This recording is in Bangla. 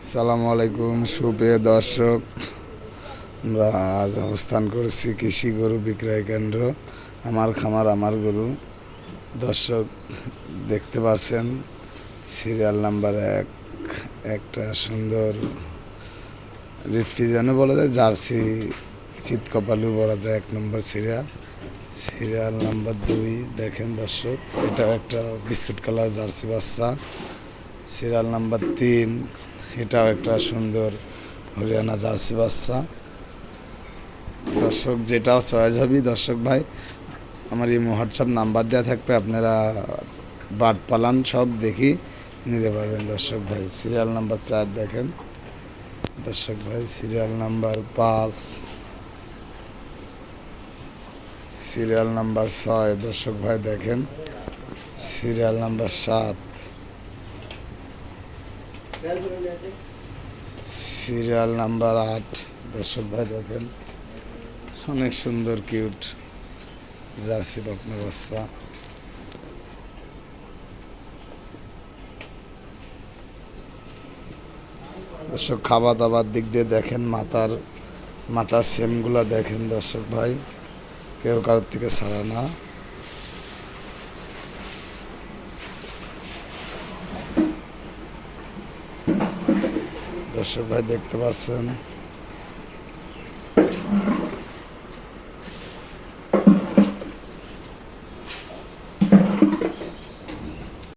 আসসালামু আলাইকুম সুপ্রিয় দর্শক, আমরা আজ অবস্থান করছি কৃষি গরু বিক্রয় কেন্দ্র আমার খামার আমার গরু। দর্শক দেখতে পাচ্ছেন সিরিয়াল নাম্বার একটা সুন্দর রিফ্রিজানও বলা যায়, জার্সি চিতকপালু বলা যায়। 1 নম্বর সিরিয়াল নাম্বার 2 দেখেন দর্শক, এটা একটা বিস্কুট কালার জার্সি বাচ্চা। সিরিয়াল নাম্বার 3, এটাও একটা সুন্দর হরিয়ানা জার্সি বাচ্চা। দর্শক যেটাও চয়েস হবে দর্শক ভাই, আমার এই হোয়াটসঅ্যাপ নাম্বার দেওয়া থাকবে, আপনারা বাট পালান সব দেখি নিতে পারবেন। দর্শক ভাই সিরিয়াল নাম্বার 4 দেখেন দর্শক ভাই, সিরিয়াল নাম্বার 5, সিরিয়াল নাম্বার 6 দর্শক ভাই দেখেন, সিরিয়াল নাম্বার 7, সিরিয়াল নাম্বার 8 দর্শক ভাই দেখেন, অনেক সুন্দর কিউট জার্সি বকনা বাচ্চা। দর্শক খাওয়া দাবার দিক দিয়ে দেখেন, মাথার সেমগুলা দেখেন দর্শক ভাই, কেউ কারোর থেকে ছাড়া না। দর্শক ভাই দেখতে পাচ্ছেন